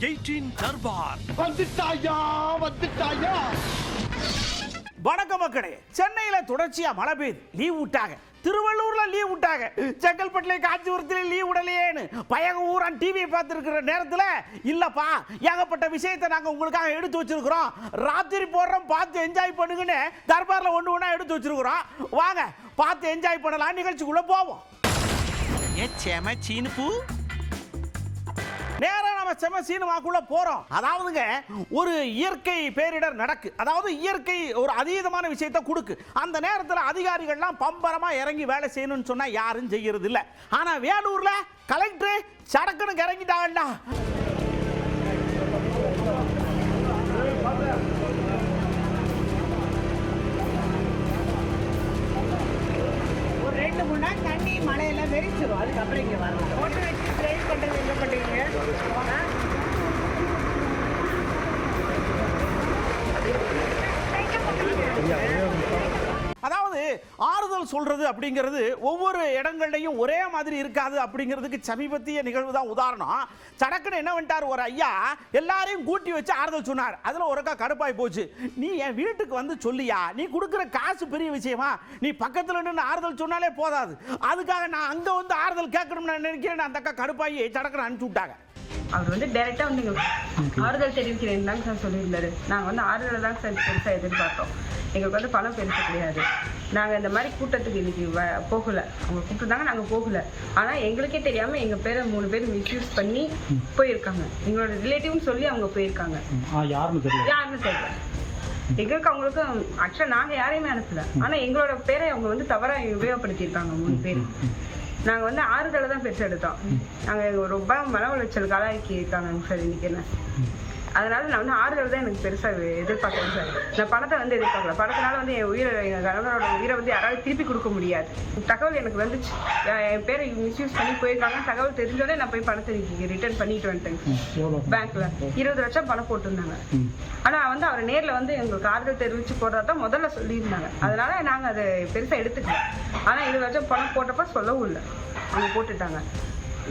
18 தர்பார். வந்துட்டாயா. வணக்கம் மக்களே. சென்னையில தொடர்ச்சியா மழை பெய்யுது, லீவ் விட்டாங்க. திருவள்ளூர்ல லீவ் விட்டாங்க, செங்கல்பட்டுல காஞ்சிபுரத்துல லீவ் விடலையேன்னு பயக ஊரான் டிவியை பார்த்துருக்கிற நேரத்தில் இல்லப்பா ஏகப்பட்ட விஷயத்தை நாங்கள் உங்களுக்காக எடுத்து வச்சிருக்கிறோம், ராத்திரி போடுறோம் பார்த்து என்ஜாய் பண்ணுங்கன்னு தர்பாரில் ஒன்று ஒன்றா எடுத்து வச்சிருக்கிறோம். வாங்க பார்த்து என்ஜாய் பண்ணலாம், நிகழ்ச்சிக்குள்ள போவோம். நேரா நம்ம செம சினிமாக்குள்ள போறோம். அதாவதுங்க ஒரு இயற்கை பேரிடர் நடக்கு, அதாவது இயற்கை ஒரு அதீதமான விஷயத்தை கொடுக்கு. அந்த நேரத்தில் அதிகாரிகள்லாம் பம்பரமா இறங்கி வேலை செய்யணும்னு சொன்னா யாரும் செய்யறது இல்லை. ஆனா வேலூர்ல கலெக்டர் சடக்குன்னு இறங்கிட்டாங்கடா. ஒரு 2-3 நாள் தண்ணி மழையெல்லாம் வெறிச்சிடும், அதுக்கப்புறம் இங்கே வரலாம். ஓட்டு வச்சு ட்ரைவ் பண்ணுறது என்ன பண்ணுறீங்க? அதாவது ஆறுதல் சொல்றது அப்படிங்கிறது ஒவ்வொரு இடங்கள்லையும் ஒரே மாதிரி இருக்காது அப்படிங்கிறதுக்கு சமீபத்திய நிகழ்வு தான் உதாரணம். சடக்குன்னு என்ன பண்ணிட்டார், ஒரு ஐயா எல்லாரையும் கூட்டி வச்சு ஆறுதல் சொன்னார். அதுல ஒருக்கா கடுப்பாய் போச்சு. நீ என் வீட்டுக்கு வந்து சொல்லியா, நீ கொடுக்குற காசு பெரிய விஷயமா, நீ பக்கத்துல நின்று ஆறுதல் சொன்னாலே போதாது, அதுக்காக நான் அங்க வந்து ஆறுதல் கேட்கணும்னு நினைக்கிறேன். அந்த அக்கா கடுப்பாயி சடக்குன்னு அனுப்பிச்சு விட்டாங்க. அவர் வந்து டைரக்டா வந்து ஆறுதல் தெரிவிக்கிறேன் தான் சார் சொல்லியிருந்தாரு. நாங்கள் வந்து ஆறுதல் தான் சார் பெருசாக எதிர்பார்த்தோம். எங்களுக்கு வந்து பணம் பெருசு கிடையாது. நாங்கள் இந்த மாதிரி கூட்டத்துக்கு இன்னைக்கு போகல, அவங்க கூப்பிட்டுருந்தாங்க, நாங்கள் போகல. ஆனால் எங்களுக்கே தெரியாமல் எங்கள் பேரை 3 பேர் மிஸ்யூஸ் பண்ணி போயிருக்காங்க. எங்களோட ரிலேட்டிவ்னு சொல்லி அவங்க போயிருக்காங்க. யாருன்னு தெரியல. எங்களுக்கு அவங்களுக்கும் ஆக்சுவலாக நாங்கள் யாரையுமே அனுப்பல, ஆனால் எங்களோட பேரை அவங்க வந்து தவறாக உபயோகப்படுத்தியிருக்காங்க 3 பேர். நாங்கள் வந்து ஆறுதலை தான் பெருசு எடுத்தோம். நாங்கள் ரொம்ப மன உளைச்சல் காலாக்கி இருக்காங்க சார் இன்னைக்கு என்ன. அதனால நான் வந்து ஆறுதல் தான் எனக்கு பெருசாக எதிர்பார்க்குறேன் சார். நான் பணத்தை வந்து எதிர்பார்க்கல. பணத்தினால வந்து எங்கள் கணவரோட உயிரை வந்து யாராவது திருப்பி கொடுக்க முடியாது. தகவல் எனக்கு வந்துச்சு, என் பேரை மிஸ்யூஸ் பண்ணி போயிருக்காங்க. தகவல் தெரிஞ்சோடனே நான் போய் பணத்தை ரிட்டர்ன் பண்ணிட்டு வந்துட்டேங்க. பேங்க்ல 20 லட்சம் பணம் போட்டிருந்தாங்க. ஆனால் வந்து அவர் நேரில் வந்து எங்களுக்கு ஆறுதல் தெரிவித்து போடுறதான் முதல்ல சொல்லியிருந்தாங்க. அதனால நாங்கள் அதை பெருசாக எடுத்துக்கல. ஆனால் 20 லட்சம் பணம் போட்டப்ப சொல்லவும் இல்லை, அவங்க போட்டுட்டாங்க.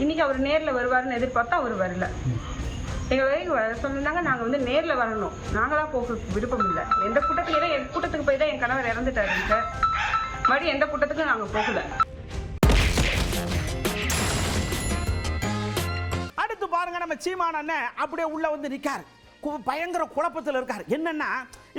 இன்னைக்கு அவர் நேரில் வருவாருன்னு எதிர்பார்த்தா அவர் வரல. எங்களை சொல்லியிருந்தாங்க நாங்கள் வந்து நேரில் வரணும், நாங்களாம் போக விருப்பம் இல்லை. எந்த கூட்டத்துக்கு என் கூட்டத்துக்கு போய் தான் என் கணவர் இறந்துட்டாரு சார். மறுபடியும் எந்த கூட்டத்துக்கும் நாங்கள் போகல. அடுத்து பாருங்க, நம்ம சீமான் அண்ணன் அப்படியே உள்ள வந்து நிற்காரு, பயங்கர குழப்பத்தில் இருக்காரு. என்னன்னா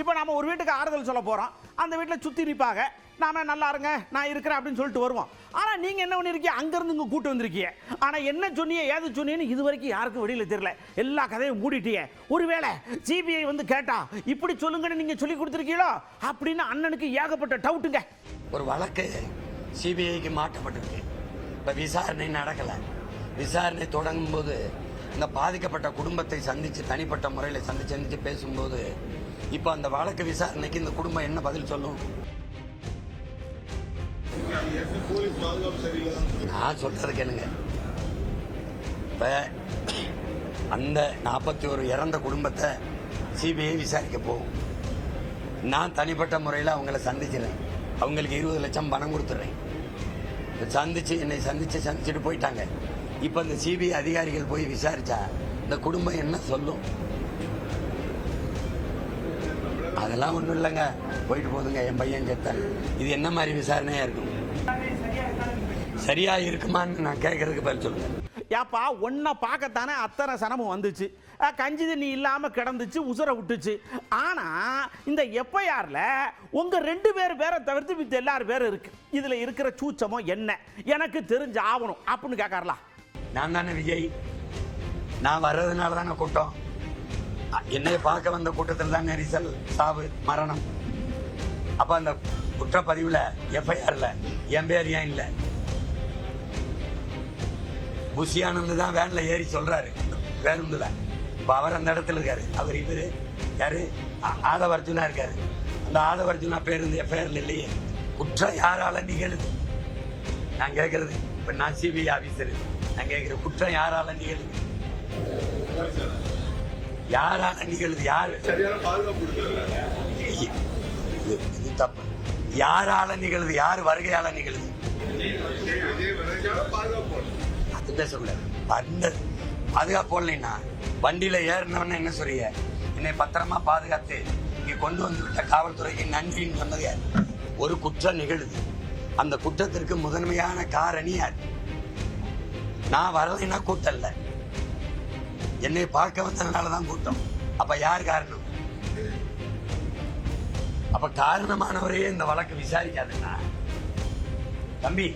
இப்போ நாம ஒரு வீட்டுக்கு ஆறுதல் சொல்ல போறோம், அந்த வீட்டில் சுற்றி நிற்பாங்க, நாம நல்லா இருங்க நான் இருக்கிறேன் அப்படின்னு சொல்லிட்டு வருவோம். ஆனால் நீங்கள் என்ன பண்ணிருக்கீங்க, அங்கேருந்து இங்கே கூட்டு வந்திருக்கீங்க. ஆனால் என்ன சொன்னீங்க ஏது சொன்னீங்கன்னு இது வரைக்கும் யாருக்கும் வெளியில் தெரியல, எல்லா கதையும் மூடிட்டீங்க. ஒருவேளை சிபிஐ வந்து கேட்டா இப்படி சொல்லுங்கன்னு நீங்கள் சொல்லி கொடுத்துருக்கீங்களோ அப்படின்னு அண்ணனுக்கு ஏகப்பட்ட டவுட்டுங்க. ஒரு வழக்கு சிபிஐக்கு மாற்றப்பட்டிருக்கு. இப்போ விசாரணை நடக்கலை. விசாரணை தொடங்கும் போது இந்த பாதிக்கப்பட்ட குடும்பத்தை சந்தித்து தனிப்பட்ட முறையில் சந்திச்சு பேசும்போது இப்போ அந்த வழக்கு விசாரணைக்கு இந்த குடும்பம் என்ன பதில் சொல்லும்? நான் சொல்றது கேளுங்க. இப்ப அந்த 41 இறந்த குடும்பத்தை சிபிஐ விசாரிக்க போகும். நான் தனிப்பட்ட முறையில் அவங்கள சந்திச்சிடறேன், அவங்களுக்கு 20 லட்சம் பணம் கொடுத்துட்றேன். என்னை சந்திச்சுட்டு போயிட்டாங்க. இப்ப இந்த சிபிஐ அதிகாரிகள் போய் விசாரிச்சா இந்த குடும்பம் என்ன சொல்லும்? அதெல்லாம் ஒண்ணும் இல்லைங்க, போயிட்டு போதுங்க, என் பையன் செத்தான். இது என்ன மாதிரி விசாரணையா இருக்கும்? சரியா இருக்குமான்னு நான் கேட்கறதுக்கு பதில் சொல்லுங்க. ஏப்பா ஒன்ன பார்க்கத்தானே அத்தனை சனமும் வந்துச்சு, கஞ்சி தண்ணி இல்லாம கிடந்துச்சு, உசுர விட்டுச்சு. ஆனா இந்த எஃப்ஐஆர்ல உங்க 2 பேரை தவிர்த்து மித்த எல்லாரும் பேரும் இருக்கு. இதுல இருக்கிற சூச்சமோ என்ன எனக்கு தெரிஞ்சு ஆகணும் அப்படின்னு கேட்கறலாம். நான் தானே விஜய், நான் வர்றதுனால தானே கூட்டம். என்னைய பார்க்க வந்த கூட்டத்தில் தான் நெரிசல், சாவு, மரணம். அப்ப அந்த குற்றப்பதிவுல எஃப்ஐஆர்ல என் பேர் ஏன் இல்லை? புஷியானந்து தான் வேன்ல ஏறி சொல்றாரு பேருந்துல. இப்ப அவர் அந்த இடத்துல இருக்காரு. அவர் இவரு யாரு, ஆதவர்ஜுனா இருக்காரு. அந்த ஆதவர்ஜுனா பேருந்து எஃப்ஐஆர்ல இல்லையே. குற்றம் யாரால நிகழுது? நான் கேட்கறது, இப்ப நான் சிபிஐ ஆபீசர், நான் கேட்கிற குற்றம் யாரால நிகழுது? யாரால நிகழுது? யாரு இது தப்பு. யாரால நிகழுது? யார் வருகையால நிகழுது? அது பேசக்கூடாது. அந்த பாதுகாப்பு போடலைன்னா வண்டியில ஏறினவன என்ன சொல்றீங்க? என்னை பத்திரமா பாதுகாத்து இங்க கொண்டு வந்து விட்ட காவல்துறைக்கு நன்றின்னு சொன்னது யார்? ஒரு குற்றம் நிகழுது, அந்த குற்றத்திற்கு முதன்மையான காரணி யார்? நான் வரலைன்னா கூட்டம் இல்லை, என்னை பார்க்க வந்ததுனாலதான் கூட்டம். அப்ப யார் காரணம்? அப்ப காரணமானவரையே இந்த வழக்கு விசாரிக்காதுன்னா தம்பி,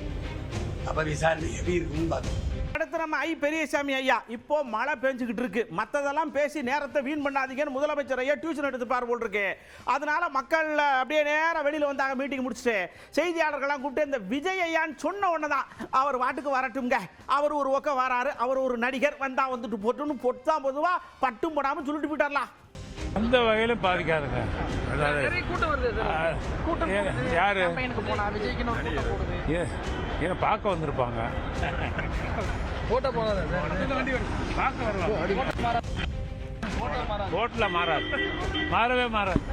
அப்ப விசாரணை எப்படி இருக்குன்னு பாருங்க. அடுத்து நம்ம பெரியசாமி ஐயா, இப்போ மழை பெஞ்சுக்கிட்டு இருக்கு, மற்றதெல்லாம் பேசி நேரத்தை வீண் பண்ணாதீங்கன்னு முதலமைச்சர் ஐயா டியூஷன் எடுத்துப்பார் போல் இருக்கு. அதனால மக்கள் அப்படியே நேரம் வெளியில் வந்தாங்க, மீட்டிங் முடிச்சுட்டு செய்தியாளர்கள்லாம் கூப்பிட்டு இந்த விஜய் ஐயான்னு சொன்ன உடனே தான் அவர் வாட்டுக்கு வரட்டுங்க, அவர் ஒரு பக்கம் வராரு, அவர் ஒரு நடிகர் வந்தா வந்துட்டு போட்டுன்னு பொட்டான் பொதுவா பட்டும் போடாமல் சொல்லிட்டு போயிட்டார்லாம். அந்த வகையிலும் பாதிக்காதுங்க. யாரு ஏன்னா பார்க்க வந்திருப்பாங்க, பார்க்க வருவாங்க. ஓட்டுல மாறாது, மாறவே மாறாது,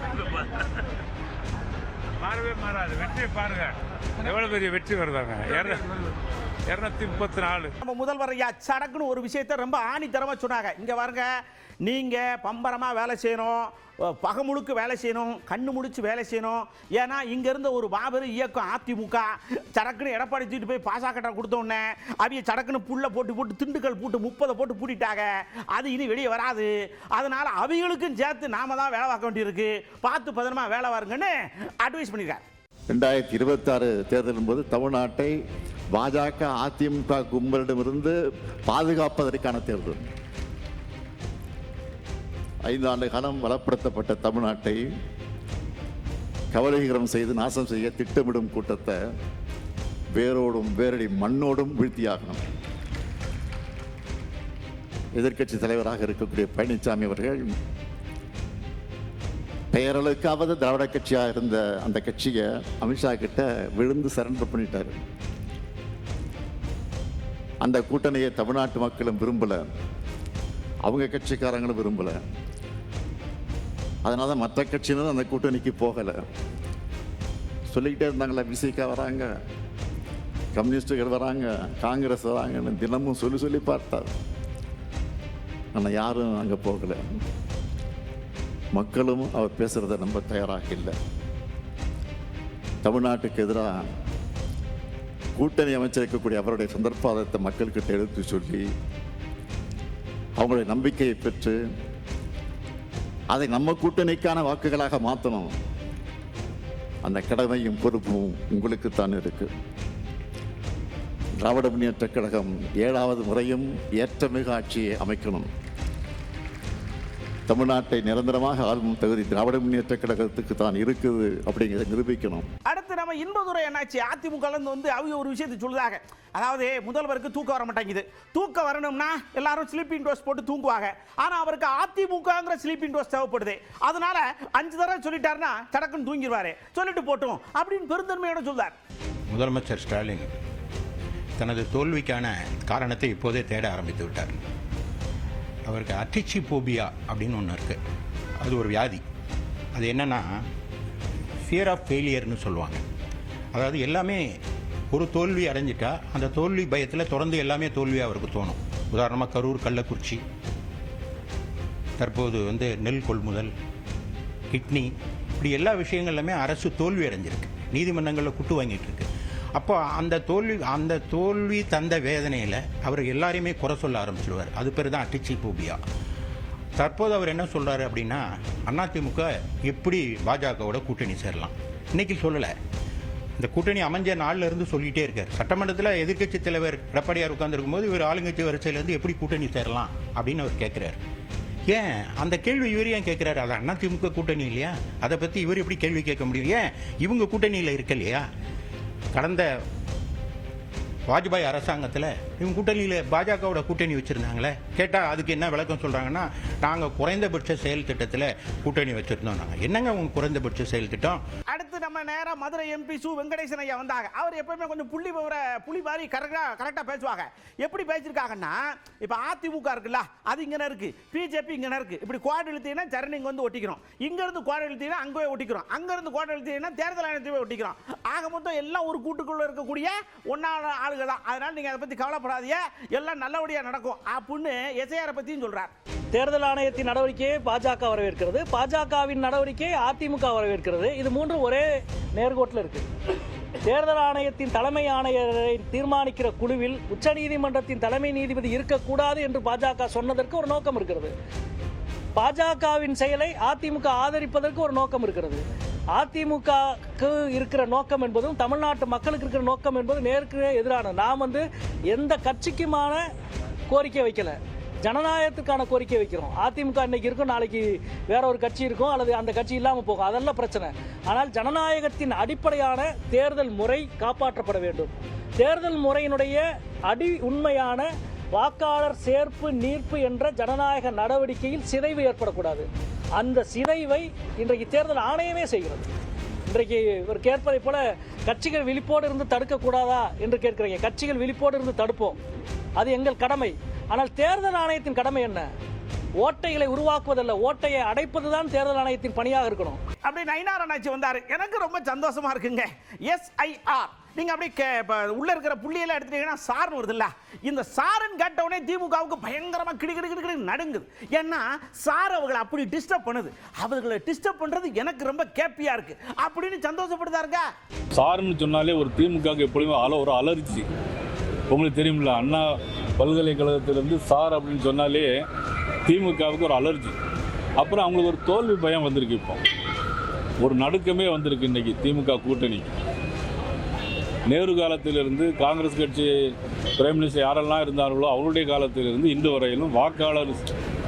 மாறவே மாறாது. வெற்றி பாருங்க, எவ்வளவு பெரிய வெற்றி வருதாங்க. 234. நம்ம முதல்வர் ஐயா சடக்குன்னு ஒரு விஷயத்தை ரொம்ப ஆணித்தரமா சொன்னாங்க. இங்க பாருங்க, நீங்க பம்பரமா வேலை செய்யணும், பகமுழுக்கு வேலை செய்யணும், கண்ணு முடிச்சு வேலை செய்யணும். ஏன்னா இங்க இருந்த ஒரு மாபெரும் இயக்கம் அதிமுக சடக்குன்னு எடப்பாடி தூக்கிட்டு போய் பாசாக்கட்டை கொடுத்த உடனே அவிய சடக்குன்னு புல்ல போட்டு திண்டுக்கல் போட்டு 30 போட்டு பூட்டிட்டாங்க. அது இனி வெளியே வராது. அதனால அவைகளுக்கும் சேர்த்து நாம தான் வேலை பார்க்க வேண்டியிருக்கு, பார்த்து பதனமா வேலை வாருங்கன்னு அட்வைஸ் பண்ணிருக்காரு. 2026 தேர்தலின் போது தமிழ்நாட்டை பாஜக அதிமுக கும்பலிடமிருந்து பாதுகாப்பதற்கான தேர்தல். 5 ஆண்டு காலம் வளப்படுத்தப்பட்ட தமிழ்நாட்டை கவலைகரம் செய்து நாசம் செய்ய திட்டமிடும் கூட்டத்தை வேரோடும் வேரடி மண்ணோடும் வீழ்த்தியாகணும். எதிர்க்கட்சி தலைவராக இருக்கக்கூடிய பழனிசாமி அவர்கள் பெயரளவுக்காவது திராவிட கட்சியாக இருந்த அந்த கட்சியை அமித்ஷா கிட்ட விழுந்து சரண்டர் பண்ணிட்டாரு. அந்த கூட்டணியை தமிழ்நாட்டு மக்களும் விரும்பல, அவங்க கட்சிக்காரங்களும் விரும்பல. அதனால மற்ற கட்சியினரும் அந்த கூட்டணிக்கு போகல. சொல்லிக்கிட்டே இருந்தாங்களா, விசிகா வராங்க, கம்யூனிஸ்டுகள் வராங்க, காங்கிரஸ் வராங்கன்னு தினமும் சொல்லி பார்த்தார். ஆனால் யாரும் அங்கே போகல. மக்களும் அவர் பேசுறத நம்ப தயாராக இல்லை. தமிழ்நாட்டுக்கு எதிராக கூட்டணி அமைச்சிருக்கக்கூடிய அவருடைய சந்தர்ப்பாதத்தை மக்கள்கிட்ட எடுத்து சொல்லி அவங்களுடைய நம்பிக்கையை பெற்று அதை நம்ம கூட்டணிக்கான வாக்குகளாக மாற்றணும். அந்த கடமையும் பொறுப்பும் உங்களுக்குத்தான் இருக்கு. திராவிட முன்னேற்ற கழகம் 7வது முறையும் ஏற்றமிகு ஆட்சியை அமைக்கணும். தமிழ்நாட்டை நிரந்தரமாக ஆளும் தகுதி திராவிட முன்னேற்ற கழகத்துக்கு தான் இருக்குது அப்படிங்கிறத நிரூபிக்கணும். அடுத்து நம்ம இன்பதுரை என்னாச்சு, அதிமுக வந்து அவங்க ஒரு விஷயத்தை சொல்லுதாங்க. அதாவது முதல்வருக்கு தூக்கம் வர மாட்டேங்குது, தூக்கம் வரணும்னா எல்லாரும் ஸ்லீப்பிங் டோஸ் போட்டு தூங்குவாங்க. ஆனால் அவருக்கு அதிமுகங்கிற ஸ்லீப்பிங் டோஸ் தேவைப்படுது. அதனால 5 தடவை சொல்லிட்டாருன்னா சடக்குன்னு தூங்கிடுவாரு, சொல்லிட்டு போட்டோம் அப்படின்னு பெருந்தன்மையோட சொல்றார். முதலமைச்சர் ஸ்டாலின் தனது தோல்விக்கான காரணத்தை இப்போதே தேட ஆரம்பித்து விட்டார். அவருக்கு அட்டிச்சி போபியா அப்படின்னு ஒன்று இருக்குது. அது ஒரு வியாதி. அது என்னென்னா ஃபியர் ஆஃப் ஃபெயிலியர்னு சொல்லுவாங்க. அதாவது எல்லாமே ஒரு தோல்வி அடைஞ்சிட்டா அந்த தோல்வி பயத்தில் தொடர்ந்து எல்லாமே தோல்வியாக அவருக்கு தோணும். உதாரணமாக கரூர், கள்ளக்குறிச்சி, தற்போது நெல் கொள்முதல், கிட்னி, இப்படி எல்லா விஷயங்கள்லையுமே அரசு தோல்வி அடைஞ்சிருக்கு, நீதிமன்றங்களில் குட்டு வாங்கிட்டு இருக்கு. அப்போ அந்த தோல்வி தந்த வேதனையில் அவர் எல்லாரையுமே குறை சொல்ல ஆரம்பிச்சிடுவார். அது பேர் தான் அட்டிச்சி போபியா. தற்போது அவர் என்ன சொல்கிறாரு அப்படின்னா, அதிமுக எப்படி பாஜகவோட கூட்டணி சேரலாம் இன்னைக்கு சொல்லலை, இந்த கூட்டணி அமைஞ்ச நாளில் இருந்து சொல்லிகிட்டே இருக்கார். சட்டமன்றத்தில் எதிர்க்கட்சி தலைவர் எடப்பாடியார் உட்கார்ந்துருக்கும் போது இவர் ஆளுங்கட்சி வரிசையிலேருந்து எப்படி கூட்டணி சேரலாம் அப்படின்னு அவர் கேட்குறாரு. ஏன் அந்த கேள்வி இவர் ஏன் கேட்குறாரு? அது அதிமுக கூட்டணி இல்லையா, அதை பற்றி இவர் எப்படி கேள்வி கேட்க முடியும்? ஏன் இவங்க கூட்டணியில் இருக்க இல்லையா? கடந்த வாஜ்பாய் அரசாங்கத்தில் இவங்க கூட்டணியில் பாஜகவோட கூட்டணி வச்சுருந்தாங்களே. கேட்டால் அதுக்கு என்ன விளக்கம் சொல்கிறாங்கன்னா, நாங்கள் குறைந்தபட்ச செயல் திட்டத்தில் கூட்டணி வச்சுருந்தோம். நாங்கள் என்னங்க உங்க குறைந்தபட்ச செயல் திட்டம்? அடுத்து நம்ம நேரம் மதுரை எம்பி சு வெங்கடேசன் ஐயா வந்தாங்க. அவர் எப்பவுமே கொஞ்சம் புலி மாதிரி கரெக்டாக பேசுவாங்க. எப்படி பேசியிருக்காங்கன்னா, இப்போ அதிமுக இருக்குல்ல, அது இங்கே இருக்கு, பிஜேபி இங்கே இருக்கு. இப்படி கோடு எழுத்தீங்கன்னா சரணிங்க வந்து ஒட்டிக்கிறோம், இங்கேருந்து கோடு எழுத்தீங்கன்னா அங்கே ஒட்டிக்கிறோம், அங்கேருந்து கோடு எழுத்தீங்கன்னா தேர்தல் ஆணையத்தையே ஒட்டிக்கிறோம். ஆக மொத்தம் எல்லாம் ஒரு கூட்டுக்குள்ளே இருக்கக்கூடிய ஒன்றா ஆளுகள் ஆளுக தான். அதனால நீங்க அதை பத்தி கவலைப்படாதீங்க, எல்லாம் நல்லபடியா நடக்கும் அப்படின்னு எஸ்ஐஆரை பத்தியும் சொல்றார். தேர்தல் ஆணையத்தின் நடவடிக்கையை பாஜக வரவேற்கிறது, பாஜகவின் நடவடிக்கையை அதிமுக வரவேற்கிறது. இது மூன்றும் ஒரே நேர்கோட்டில் இருக்கு. தேர்தல் ஆணையத்தின் தலைமை ஆணையரை தீர்மானிக்கிற குழுவில் உச்சநீதிமன்றத்தின் தலைமை நீதிபதி இருக்கக்கூடாது என்று பாஜக சொன்னதற்கு ஒரு நோக்கம் இருக்கிறது. பாஜகவின் செயலை அதிமுக ஆதரிப்பதற்கு ஒரு நோக்கம் இருக்கிறது. அதிமுகவுக்கு இருக்கிற நோக்கம் என்பதும் தமிழ்நாட்டு மக்களுக்கு இருக்கிற நோக்கம் என்பதும் நேருக்கு எதிரான. நாம் எந்த கட்சிக்குமான கோரிக்கை வைக்கல, ஜனநாயகத்துக்கான கோரிக்கை வைக்கிறோம். அதிமுக இன்னைக்கு இருக்கும், நாளைக்கு வேற ஒரு கட்சி இருக்கும், அல்லது அந்த கட்சி இல்லாமல் போகும், அதெல்லாம் பிரச்சனை. ஆனால் ஜனநாயகத்தின் அடிப்படையான தேர்தல் முறை காப்பாற்றப்பட வேண்டும். தேர்தல் முறையினுடைய உண்மையான வாக்காளர் சேர்ப்பு நீர்ப்பு என்ற ஜனநாயக நடவடிக்கையில் சிதைவு ஏற்படக்கூடாது. அந்த சிதைவை இன்றைக்கு தேர்தல் ஆணையமே செய்கிறது. இன்றைக்கு இவர் கேட்பதை போல கட்சிகள் விழிப்போடு இருந்து தடுக்கக்கூடாதா என்று கேட்கிறீங்க. கட்சிகள் விழிப்போடு இருந்து தடுப்போம், அது எங்கள் கடமை. ஆனால் தேர்தல் ஆணையத்தின் கடமை என்ன? ஓட்டைகளை உருவாக்குவதல்ல, ஓட்டையை அடைப்பதுதான் தேர்தல் ஆணையத்தின் பணியாக இருக்கணும். அப்படி நயினார் அண்ணாச்சி வந்தாரு, எனக்கு ரொம்ப சந்தோஷமா இருக்குங்க. எஸ்ஐஆர் நீங்க அப்படி உள்ள இருக்கிற புள்ளியெல்லாம் எடுத்துட்டீங்கன்னா சார்னு வருது இல்ல, இந்த சாரன் கேட்டவுடனே திமுகவுக்கு பயங்கரமா கிடு நடுங்குது. ஏன்னா சார் அவங்களை அப்படி டிஸ்டர்ப் பண்ணுது, அவர்களை டிஸ்டர்ப் பண்றது எனக்கு ரொம்ப கேப்பியா இருக்கு அப்படின்னு சந்தோஷப்படுதாருங்க. சார்னு சொன்னாலே ஒரு திமுகவுக்கு எப்பொழுதுமே ஒரு அலர்ஜி. உங்களுக்கு தெரியுமில்ல, அண்ணா பல்கலைக்கழகத்திலிருந்து சார் அப்படின்னு சொன்னாலே திமுகவுக்கு ஒரு அலர்ஜி. அப்புறம் அவங்களுக்கு ஒரு தோல்வி பயம் வந்திருக்கு. இப்போ ஒரு நடுக்கமே வந்திருக்கு இன்னைக்கு திமுக கூட்டணிக்கு. நேரு காலத்திலிருந்து காங்கிரஸ் கட்சி பிரைம் மினிஸ்டர் யாரெல்லாம் இருந்தார்களோ அவருடைய காலத்திலிருந்து இன்று வரையிலும் வாக்காளர்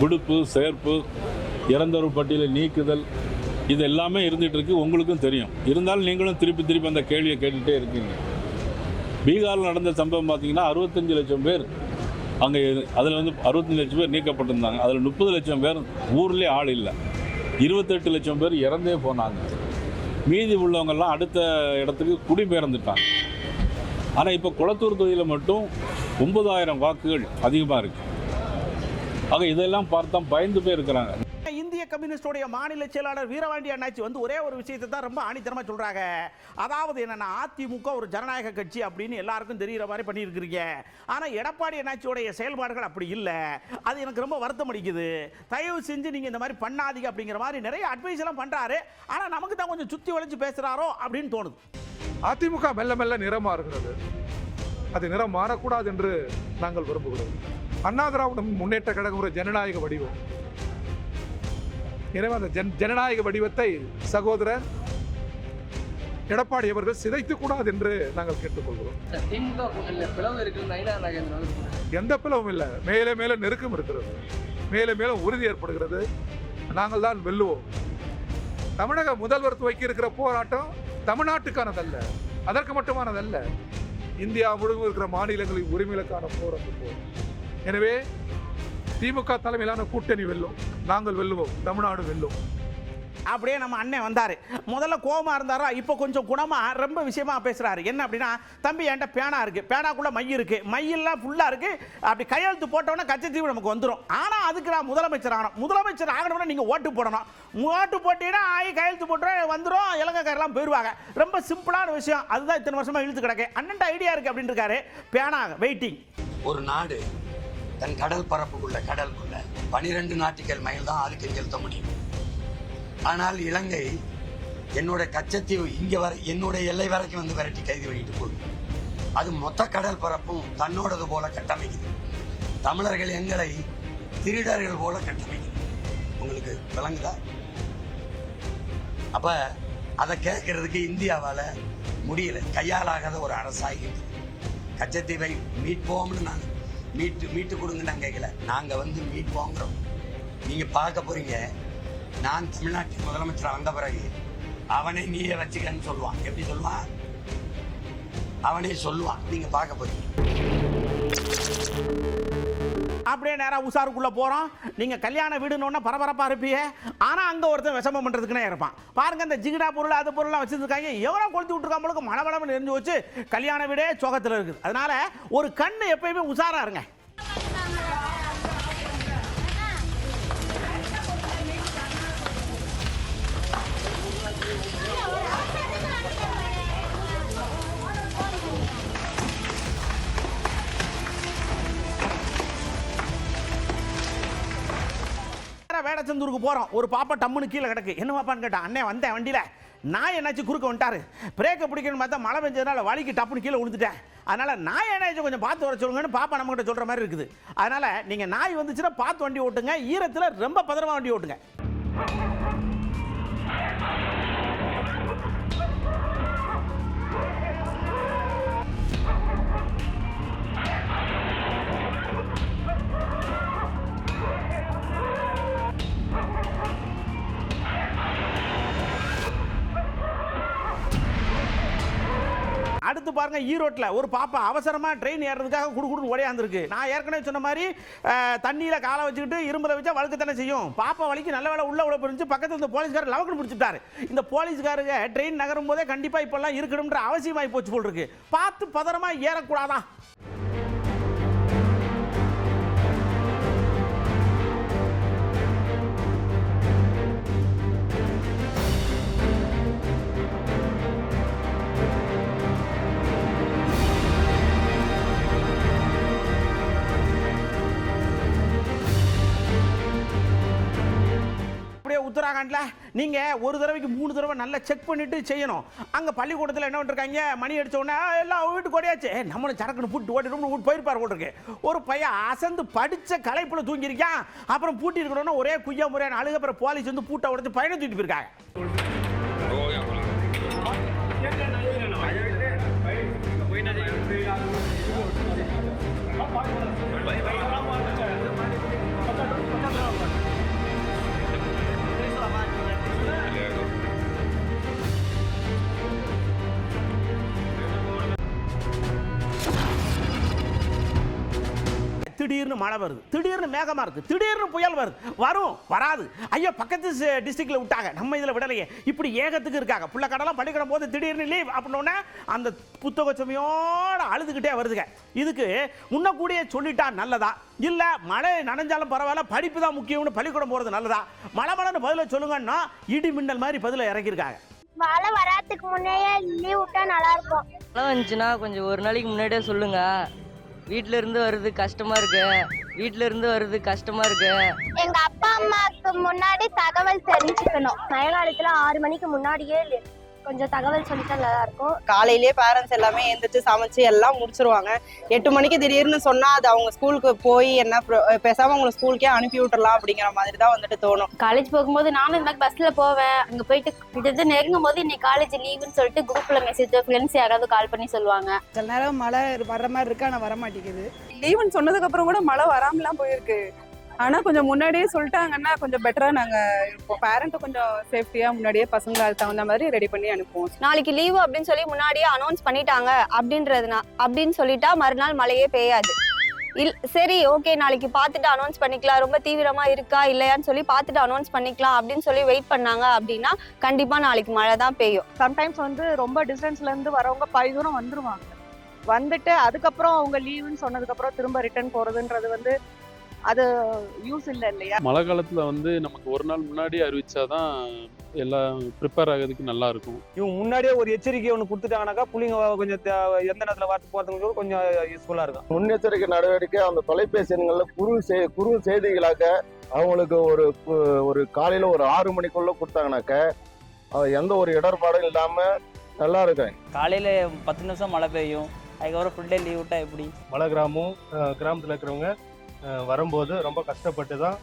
விடுப்பு, சேர்ப்பு, இறந்தவர் பட்டியலை நீக்குதல், இது எல்லாமே இருந்துகிட்டு இருக்கு. உங்களுக்கும் தெரியும். இருந்தாலும் நீங்களும் திருப்பி அந்த கேள்வியை கேட்டுகிட்டே இருக்கீங்க. பீகாரில் நடந்த சம்பவம் பார்த்தீங்கன்னா 65 லட்சம் பேர் அங்கே, அதில் 65 லட்சம் பேர் நீக்கப்பட்டிருந்தாங்க. அதில் 30 லட்சம் பேர் ஊர்லேயே ஆள் இல்லை, 28 லட்சம் பேர் இறந்தே போனாங்க. மீதி உள்ளவங்கெல்லாம் அடுத்த இடத்துக்கு குடிபெயர்ந்துட்டாங்க. ஆனால் இப்போ குளத்தூர் தொகுதியில் மட்டும் 9000 வாக்குகள் அதிகமாக இருக்குது. ஆக இதெல்லாம் பார்த்தா பயந்து போய் இருக்கிறாங்க. இந்திய கம்யூனிஸ்டோடைய மாநில செயலாளர் வீரபாண்டி அண்ணாச்சி ஒரே ஒரு விஷயத்தை தான் ரொம்ப ஆணித்தரமா சொல்றாங்க. அதாவது என்னன்னா, அதிமுக ஒரு ஜனநாயக கட்சி அப்படின்னு எல்லாருக்கும் தெரிகிற மாதிரி பண்ணியிருக்கிறீங்க. ஆனால் எடப்பாடி அண்ணாச்சியோடைய செயல்பாடுகள் அப்படி இல்லை, அது எனக்கு ரொம்ப வருத்தம் அளிக்குது. தயவு செஞ்சு நீங்க இந்த மாதிரி பண்ணாதீங்க அப்படிங்கிற மாதிரி நிறைய அட்வைஸ் எல்லாம் பண்றாரு. ஆனால் நமக்கு தான் கொஞ்சம் சுத்தி வளைச்சு பேசுறாரோ அப்படின்னு தோணுது. அதிமுக மெல்ல மெல்ல நிறம் மாறுகிறது. அது நிறம் மாறக்கூடாது என்று நாங்கள் விரும்புகிறோம். அண்ணா திராவிட முன்னேற்ற கழகம் ஒரு ஜனநாயக வடிவம். எனவே அந்த ஜனநாயக வடிவத்தை சகோதரர் எடப்பாடி அவர்கள் சிதைத்துக் கூடாது என்று நாங்கள் கேட்டுக்கொள்கிறோம். எந்த பிளவும் இல்லை, மேலே மேலே நெருக்கம் இருக்கிறது, மேலே மேலே உறுதி ஏற்படுகிறது. நாங்கள் தான் வெல்லுவோம். தமிழக முதல்வர் துவக்கி இருக்கிற போராட்டம் தமிழ்நாட்டுக்கானதல்ல, அதற்கு மட்டுமானதல்ல, இந்தியா முழுவதும் இருக்கிற மாநிலங்களின் உரிமைகளுக்கான போராட்டம். எனவே திமுக தலைமையிலான கூட்டணி வெல்லும், நாங்கள் வெல்லுவோம், தமிழ்நாடு வெல்லும். அப்படியே நம்ம அண்ணன் வந்தாரு. முதல்ல கோபமா இருந்தாரா, இப்போ கொஞ்சம் குணமா ரொம்ப விஷயமா பேசுறாரு. என்ன அப்படின்னா, தம்பி என்கிட்ட பேனா இருக்கு, பேனாக்குள்ள மை இருக்கு, மையெல்லாம் ஃபுல்லா இருக்கு, அப்படி கையெழுத்து போட்டோன்னா கச்சத்தீவு நமக்கு வந்துடும். ஆனா அதுக்கு நான் முதலமைச்சர் ஆகணும். முதலமைச்சர் ஆகணும்னா நீங்க ஓட்டு போடணும். ஓட்டு போட்டீங்கன்னா கையெழுத்து போட்டு வந்துடும், இலங்கைக்காரெல்லாம் போயிடுவாங்க. ரொம்ப சிம்பிளான விஷயம். அதுதான் இத்தனை வருஷமா இழுத்து கிடக்கு. அண்ணன் ஐடியா இருக்கு அப்படின்னு இருக்காரு. பேனா வெயிட்டிங். ஒரு நாடு தன் கடல் பரப்புக்குள்ள கடலுக்குள்ள 12 நாட்டிக்கல் மைல் தான் ஆதிக்கம் செலுத்த முடியும். ஆனால் இலங்கை என்னோட கச்சத்தீவு இங்கே வரை என்னுடைய எல்லை வரைக்கும் வந்து விரட்டி கைது பண்ணிட்டு போகுது. அது மொத்த கடல் பரப்பும் தன்னோடது போல கட்டமைக்குது. தமிழர்கள் எங்களை திருடர்கள் போல கட்டமைக்குது. உங்களுக்கு விளங்குதா? அப்ப அதை கேட்கறதுக்கு இந்தியாவால முடியல. கையாலாகாத ஒரு அரசாகிட்டு கச்சத்தீவை மீட்போம்னு நாங்கள் மீட்டு கொடுங்க நான் கேட்கல. நாங்க வந்து மீட்போங்கிறோம். நீங்க பார்க்க போறீங்க. நான் தமிழ்நாட்டின் முதலமைச்சர் வந்த பிறகு அவனை நீயே வச்சுக்கன்னு சொல்லுவான். எப்படி சொல்லுவான்? அவனே சொல்லுவான். நீங்க பார்க்க போறீங்க. அப்படியே நேரா உசாருக்குள்ள போறோம். நீங்க கல்யாண வீடுன்னு பரபரப்பா இருப்பீங்க. ஆனா அங்க ஒருத்தன் விஷமம் பண்றதுக்குனே இருப்பான். பாருங்க, இந்த ஜிகிடா பொருள் அது பொருள்லாம் வச்சிருக்காங்க. எவனோ கொளுத்தி விட்டுருக்காமலுக்கு மழை நெறிஞ்சு வச்சு கல்யாண வீடே சோகத்தில் இருக்குது. அதனால ஒரு கண்ணு எப்பயுமே உசாரா இருங்க. நேராக வேடச்சந்தூருக்கு போகிறோம். ஒரு பாப்பா டம்முன்னு கீழே கிடக்கு. என்ன பாப்பான்னு கேட்டான். அண்ணே வந்தேன் வண்டியில், நான் என்னாச்சு குறுக்க வந்துட்டாரு, பிரேக்கை பிடிக்கணும்னு பார்த்தா மழை பெஞ்சதுனால வலிக்கு டப்புன்னு கீழே விழுந்துட்டேன், அதனால் நாய் என்னாச்சு கொஞ்சம் பார்த்து வர சொல்லுங்கன்னு பாப்பா நம்மகிட்ட சொல்கிற மாதிரி இருக்குது. அதனால் நீங்கள் நாய் வந்துச்சுன்னா பார்த்து வண்டி ஓட்டுங்க, ஈரத்தில் ரொம்ப பத்திரமா வண்டி ஓட்டுங்க. அடுத்து பாருங்க, ஈரோட்டில் ஒரு பாப்பா அவசரமாக ட்ரெயின் ஏறதுக்காக குடுக்குடுன்னு ஓடையாந்துருக்கு. நான் ஏற்கனவே சொன்ன மாதிரி தண்ணியில் காலை வச்சுக்கிட்டு இரும்புல வச்சா வழுக்க தானே செய்யும். பாப்பா வலிக்கு நல்ல வேலை உள்ள இருந்துச்சு. பக்கத்தில் இந்த போலீஸ்காரர் லவக்குன்னு பிடிச்சிட்டாரு. இந்த போலீஸ்காரங்க ட்ரெயின் நகரும் போதே கண்டிப்பாக இப்பெல்லாம் இருக்கணும்ன்ற அவசியமாகி போச்சு போல் இருக்கு. பார்த்து பதறமா ஏறக்கூடாதான். உத்தராகண்டில் நீங்கள் ஒரு தடவைக்கு 3 தடவை நல்லா செக் பண்ணிட்டு செய்யணும். அங்கே பள்ளிக்கூடத்தில் என்ன பண்ணிருக்காங்க, மணி அடிச்ச உடனே எல்லாம் வீட்டுக்கு ஓடியாச்சு, நம்மளும் சரக்குன்னு பூட்டு ஓடிட்டு போயிருப்பார் போட்டிருக்கு. ஒரு பையன் அசந்து படித்த களைப்பில் தூங்கியிருக்கான். அப்புறம் பூட்டி இருக்கணும்னா ஒரே குய்யா முறையான அழுக. அப்புறம் போலீஸ் வந்து பூட்டை உடச்சு பையனை தூக்கிட்டு போயிருக்காங்க. திடீர்னு மழை வருது, திடீர்னு மேகமா இருக்கு, திடீர்னு புயல் வருது. வரும் வராது, ஐயோ பக்கத்து டிஸ்ட்ரிக்ட்ல விட்டாங்க, நம்ம இதுல விடலையே, இப்படி ஏகத்துக்கு இருக்காங்க. புள்ள கடலாம் பள்ளிக்கூடம் போது திடீர்னு லீவ் அப்படின்னோடனே அந்த புத்தக சுமையோட அழுதுகிட்டே வருதுங்க. இதுக்கு முன்னக்கூடியே சொல்லிட்டா நல்லதா, இல்ல மழை நனைஞ்சாலும் பரவாயில்ல படிப்பு தான் முக்கியம்னு பள்ளிக்கூடம் போறது நல்லதா? மழைன்னு பதில சொல்லுங்கன்னா இடி மின்னல் மாதிரி பதில இறக்கிருக்காங்க. மழை வராதுக்கு முன்னாடியே லீவ் விட்டா நல்லா இருக்கும். மழை வந்துச்சுன்னா கொஞ்சம் ஒரு நாளைக்கு முன்னாடியே சொல்லுங்க. வீட்ல இருந்து வருது கஷ்டமா இருக்கு, வீட்ல இருந்து வருது கஷ்டமா இருக்கு. எங்க அப்பா அம்மாக்கு முன்னாடி தகவல் தெரிஞ்சுக்கணும். மழை காலத்துல 6 மணிக்கு முன்னாடியே கொஞ்சம் தகவல் சொல்லிட்டா நல்லா இருக்கும். காலையிலேயே பேரண்ட்ஸ் எல்லாமே எழுந்திரிச்சு சமைச்சு எல்லாம் முடிச்சிருவாங்க. 8 மணிக்கு திடீர்னு சொன்னா அது அவங்க ஸ்கூலுக்கு போய் என்ன பேசாம அவங்களை ஸ்கூலுக்கே அனுப்பி விட்டுறலாம் அப்படிங்கிற மாதிரி தான் வந்துட்டு தோணும். காலேஜ் போகும்போது நானும் இந்த மாதிரி பஸ்ல போவேன். அங்க போயிட்டு கிட்டத்தட்ட நெருங்கும் போது இன்னைக்கு காலேஜ் லீவுன்னு சொல்லிட்டு குரூப்ல மெசேஜ் ஃப்ரெண்ட்ஸ் யாராவது கால் பண்ணி சொல்லுவாங்க. சில நேரம் மழை வர்ற மாதிரி இருக்கு, ஆனா வர மாட்டேங்குது. லீவுன்னு சொன்னதுக்கு அப்புறம் கூட மழை வராமலாம் போயிருக்கு. ஆனா கொஞ்சம் முன்னாடியே சொல்லிட்டாங்கன்னா கொஞ்சம் பெட்டரா நாங்க இருப்போம். பேரண்ட்டும் கொஞ்சம் சேஃப்டியா முன்னாடியே பசங்களை தகுந்த மாதிரி ரெடி பண்ணி அனுப்புவோம். நாளைக்கு லீவு அப்படின்னு சொல்லி முன்னாடியே அனௌன்ஸ் பண்ணிட்டாங்க அப்படின்னு சொல்லிட்டா மறுநாள் மழையே பெய்யாது. சரி ஓகே நாளைக்கு பார்த்துட்டு அனௌன்ஸ் பண்ணிக்கலாம், ரொம்ப தீவிரமா இருக்கா இல்லையான்னு சொல்லி பார்த்துட்டு அனௌன்ஸ் பண்ணிக்கலாம் அப்படின்னு சொல்லி வெயிட் பண்ணாங்க அப்படின்னா கண்டிப்பா நாளைக்கு மழை தான் பெய்யும். சம்டைம்ஸ் வந்து ரொம்ப டிஸ்டன்ஸ்ல இருந்து வரவங்க பாதி தூரம் வந்துருவாங்க. வந்துட்டு அதுக்கப்புறம் அவங்க லீவுன்னு சொன்னதுக்கு அப்புறம் திரும்ப ரிட்டர்ன் போறதுன்றது வந்து அது யூஸ் இல்லை இல்லையா? மழை காலத்துல வந்து நமக்கு ஒரு நாள் முன்னாடியே அறிவிச்சாதான் எல்லாம் ப்ரிப்பேர் ஆகிறதுக்கு நல்லா இருக்கும். இவங்க முன்னாடியே ஒரு எச்சரிக்கை ஒன்று கொடுத்துட்டாங்கனாக்கா புள்ளிங்க கொஞ்சம் எந்த நேரத்தில் வரத்து போகிறதுக்கு கொஞ்சம் யூஸ்ஃபுல்லாக இருக்கும். முன்னெச்சரிக்கை நடவடிக்கை அந்த தொலைபேசி எண்களில் குறு செய்திகளாக அவங்களுக்கு ஒரு காலையில் ஒரு 6 மணிக்குள்ள கொடுத்தாங்கனாக்க எந்த ஒரு இடர்பாடும் இல்லாமல் நல்லா இருக்கும். காலையில 10 நிமிஷம் மழை பெய்யும், அதுக்கப்புறம் ஃபுல் டே லீவ் விட்டா எப்படி? மலை கிராமத்தில் இருக்கிறவங்க வரும்போது ரொம்ப கஷ்டப்பட்டு தான்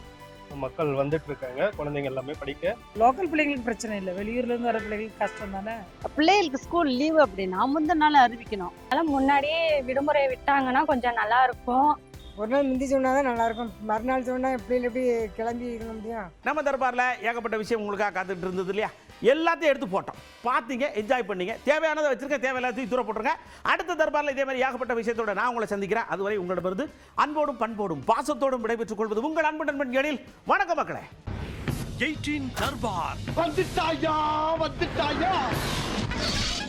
மக்கள் வந்துட்டு இருக்காங்க. குழந்தைங்க எல்லாமே படிக்க. லோக்கல் பிள்ளைங்களுக்கு பிரச்சனை இல்லை, வெளியூர்ல இருந்து வர பிள்ளைங்களுக்கு கஷ்டம் தானே. பிள்ளைகளுக்கு ஸ்கூல் லீவு அப்படின்னா முந்தின நாள் அறிவிக்கணும். அதெல்லாம் முன்னாடியே விடுமுறை விட்டாங்கன்னா கொஞ்சம் நல்லா இருக்கும். ஒரு நாள் முந்தி சொன்னாதான் நல்லா இருக்கும், மறுநாள் சொன்னா எப்படி கிளம்பி இருக்க முடியும்? நம்ம தர்பாரில் ஏகப்பட்ட விஷயம் உங்களுக்காக காத்துட்டு இருந்தது இல்லையா? எல்லாத்தையும் எடுத்து போட்டோம், பார்த்தீங்க, என்ஜாய் பண்ணீங்க. தேவையானதை வச்சிருக்க, தேவையில்லாத்தையும் தூர போட்டுருங்க. அடுத்த தர்பாரில் இதே மாதிரி ஏகப்பட்ட விஷயத்தோட நான் உங்களை சந்திக்கிறேன். அதுவரை உங்களிடமிருந்து அன்போடும் பண்போடும் பாசத்தோடும் விடைபெற்றுக் கொள்வது உங்கள் அன்பு நண்பன் எழில். வணக்கம் மக்களே. 18 தர்பார் வந்துட்டாயா